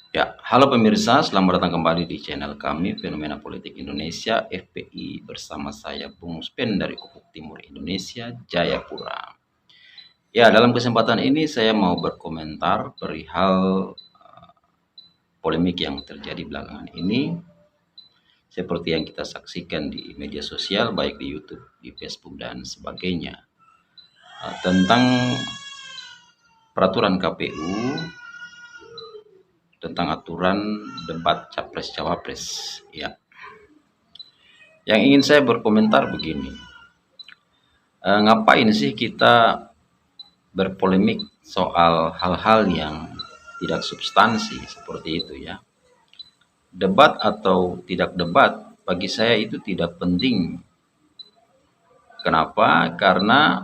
Ya, halo pemirsa, selamat datang kembali di channel kami Fenomena Politik Indonesia FPI bersama saya Bung Spen dari Ufuk Timur Indonesia, Jayapura. Ya, dalam kesempatan ini saya mau berkomentar perihal polemik yang terjadi belakangan ini seperti yang kita saksikan di media sosial baik di YouTube, di Facebook dan sebagainya tentang peraturan KPU tentang aturan debat Capres Cawapres. Ya, yang ingin saya berkomentar begini, ngapain sih kita berpolemik soal hal-hal yang tidak substansi seperti itu ya. Debat atau tidak debat bagi saya itu tidak penting. Kenapa? Karena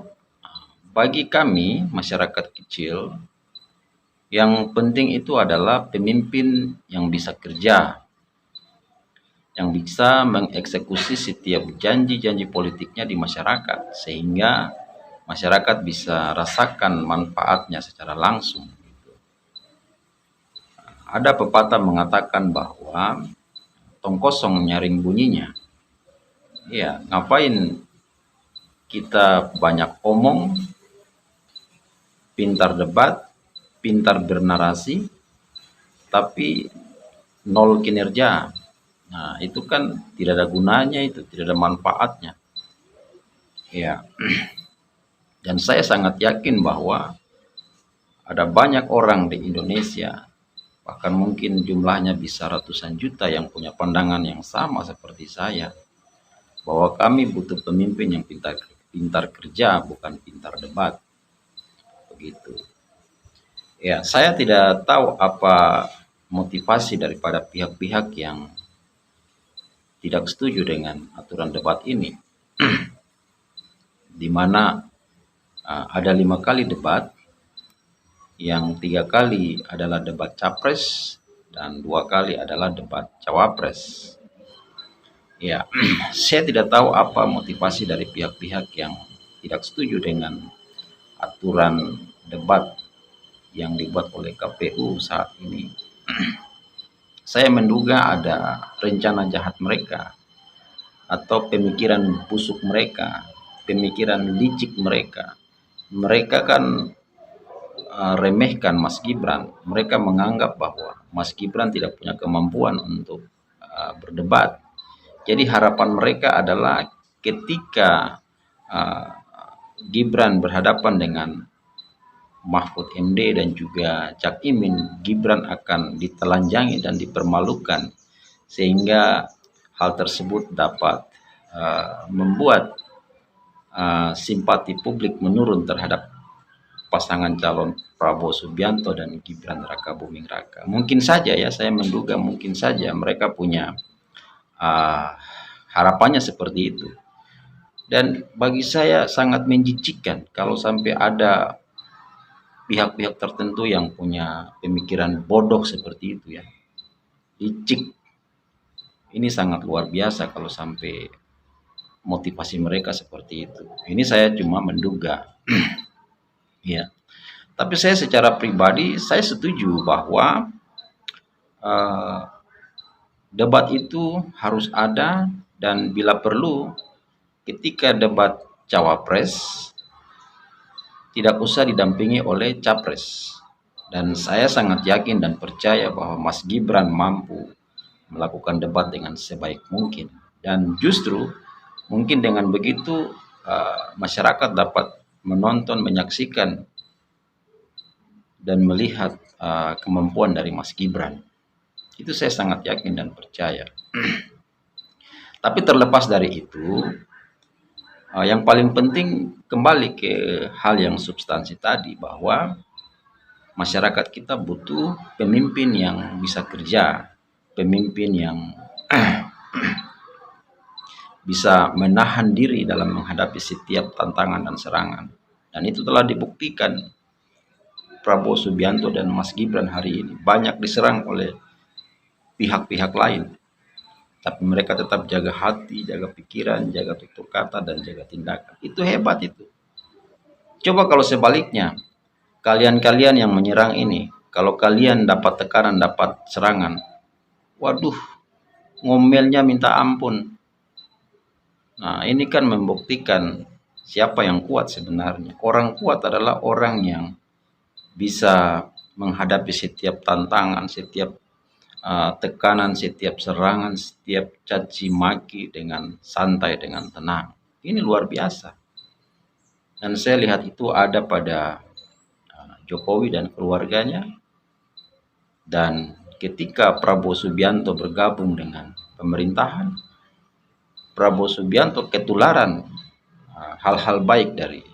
bagi kami masyarakat kecil yang penting itu adalah pemimpin yang bisa kerja, yang bisa mengeksekusi setiap janji-janji politiknya di masyarakat sehingga masyarakat bisa rasakan manfaatnya secara langsung. Ada pepatah mengatakan bahwa tong kosong nyaring bunyinya. Ya, ngapain kita banyak omong, pintar debat, pintar bernarasi, tapi nol kinerja. Nah, itu kan tidak ada gunanya, itu tidak ada manfaatnya. Ya, dan saya sangat yakin bahwa ada banyak orang di Indonesia, bahkan mungkin jumlahnya bisa ratusan juta yang punya pandangan yang sama seperti saya, bahwa kami butuh pemimpin yang pintar kerja, bukan pintar debat. Begitu. Ya, saya tidak tahu apa motivasi daripada pihak-pihak yang tidak setuju dengan aturan debat ini, di mana ada 5 kali debat, yang 3 kali adalah debat capres dan 2 kali adalah debat cawapres. Ya, saya tidak tahu apa motivasi dari pihak-pihak yang tidak setuju dengan aturan debat yang dibuat oleh KPU saat ini. Saya menduga ada rencana jahat mereka atau pemikiran busuk mereka, pemikiran licik mereka. Mereka kan remehkan Mas Gibran. Mereka menganggap bahwa Mas Gibran tidak punya kemampuan untuk berdebat. Jadi harapan mereka adalah ketika Gibran berhadapan dengan Mahfud MD dan juga Cak Imin, Gibran akan ditelanjangi dan dipermalukan sehingga hal tersebut dapat membuat simpati publik menurun terhadap pasangan calon Prabowo Subianto dan Gibran Rakabuming Raka. Mungkin saja ya, saya menduga mungkin saja mereka punya harapannya seperti itu. Dan bagi saya sangat menjijikkan kalau sampai ada pihak-pihak tertentu yang punya pemikiran bodoh seperti itu ya. Licik. Ini sangat luar biasa kalau sampai motivasi mereka seperti itu. Ini saya cuma menduga. Ya. Tapi saya secara pribadi saya setuju bahwa debat itu harus ada, dan bila perlu ketika debat cawapres tidak usah didampingi oleh capres. Dan saya sangat yakin dan percaya bahwa Mas Gibran mampu melakukan debat dengan sebaik mungkin. Dan justru mungkin dengan begitu masyarakat dapat menonton, menyaksikan dan melihat kemampuan dari Mas Gibran. Itu saya sangat yakin dan percaya. Tapi terlepas dari itu, yang paling penting kembali ke hal yang substansi tadi, bahwa masyarakat kita butuh pemimpin yang bisa kerja, pemimpin yang bisa menahan diri dalam menghadapi setiap tantangan dan serangan. Dan itu telah dibuktikan Prabowo Subianto dan Mas Gibran hari ini. Banyak diserang oleh pihak-pihak lain, tapi mereka tetap jaga hati, jaga pikiran, jaga tutur kata, dan jaga tindakan. Itu hebat itu. Coba kalau sebaliknya, kalian-kalian yang menyerang ini, Kalau kalian dapat tekanan, dapat serangan, waduh, ngomelnya minta ampun. Nah, ini kan membuktikan siapa yang kuat sebenarnya. Orang kuat adalah orang yang bisa menghadapi setiap tantangan, setiap tekanan, setiap serangan, setiap caci maki dengan santai, dengan tenang. Ini luar biasa. Dan saya lihat itu ada pada Jokowi dan keluarganya. Dan ketika Prabowo Subianto bergabung dengan pemerintahan, Prabowo Subianto ketularan hal-hal baik dari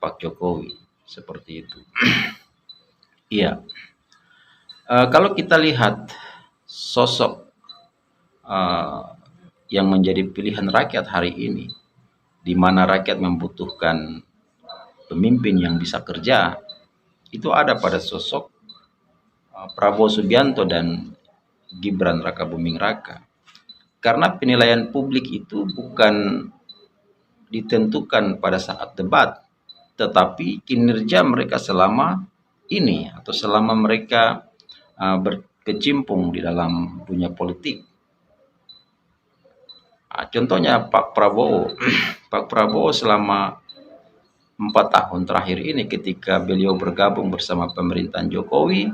Pak Jokowi, seperti itu. Iya. Kalau kita lihat sosok yang menjadi pilihan rakyat hari ini, di mana rakyat membutuhkan pemimpin yang bisa kerja, itu ada pada sosok Prabowo Subianto dan Gibran Rakabuming Raka. Karena penilaian publik itu bukan ditentukan pada saat debat, tetapi kinerja mereka selama ini atau selama mereka berkecimpung di dalam dunia politik. Contohnya Pak Prabowo. Pak Prabowo selama 4 tahun terakhir ini ketika beliau bergabung bersama pemerintahan Jokowi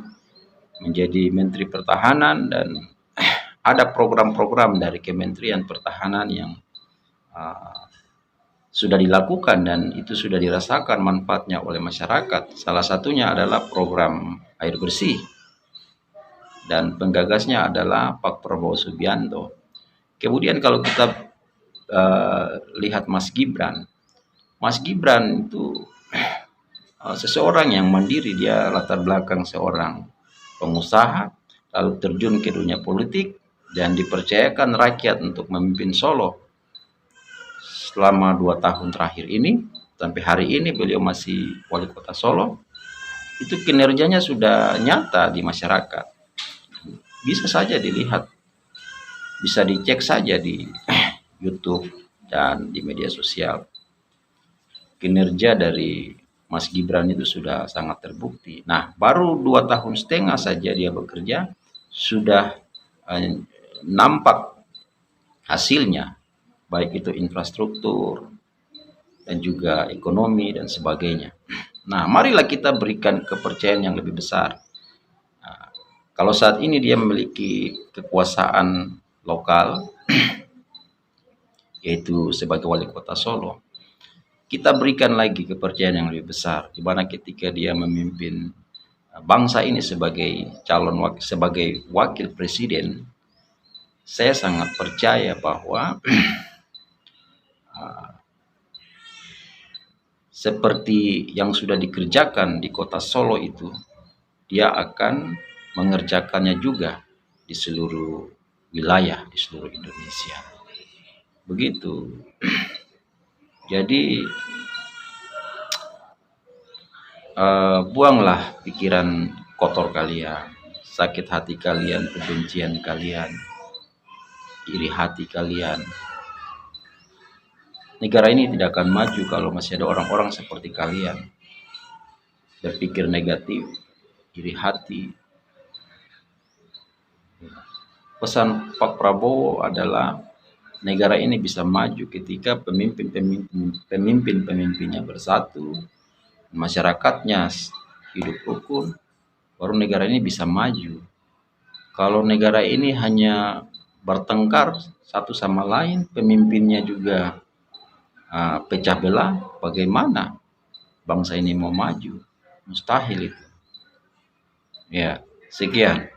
menjadi Menteri Pertahanan, dan ada program-program dari Kementerian Pertahanan yang sudah dilakukan dan itu sudah dirasakan manfaatnya oleh masyarakat. Salah satunya adalah program air bersih, dan penggagasnya adalah Pak Prabowo Subianto. Kemudian kalau kita lihat Mas Gibran itu seseorang yang mandiri. Dia latar belakang seorang pengusaha, lalu terjun ke dunia politik dan dipercayakan rakyat untuk memimpin Solo selama 2 tahun terakhir ini. Sampai hari ini beliau masih wali kota Solo. Itu kinerjanya sudah nyata di masyarakat, bisa saja dilihat, bisa dicek saja di YouTube dan di media sosial. Kinerja dari Mas Gibran itu sudah sangat terbukti. Nah, baru 2,5 tahun saja dia bekerja, sudah nampak hasilnya, baik itu infrastruktur dan juga ekonomi dan sebagainya. Nah, marilah kita berikan kepercayaan yang lebih besar. Nah, kalau saat ini dia memiliki kekuasaan lokal, yaitu sebagai wali kota Solo, kita berikan lagi kepercayaan yang lebih besar, di mana ketika dia memimpin bangsa ini sebagai sebagai wakil presiden, saya sangat percaya bahwa seperti yang sudah dikerjakan di kota Solo itu, dia akan mengerjakannya juga di seluruh wilayah, di seluruh Indonesia. Begitu. Jadi buanglah pikiran kotor kalian, sakit hati kalian, kebencian kalian, iri hati kalian. Negara ini tidak akan maju kalau masih ada orang-orang seperti kalian berpikir negatif, iri hati. Pesan Pak Prabowo adalah negara ini bisa maju ketika pemimpin-pemimpinnya bersatu, masyarakatnya hidup rukun, baru negara ini bisa maju. Kalau negara ini hanya bertengkar satu sama lain, pemimpinnya juga pecah belah, bagaimana bangsa ini mau maju? Mustahil itu. Ya, sekian.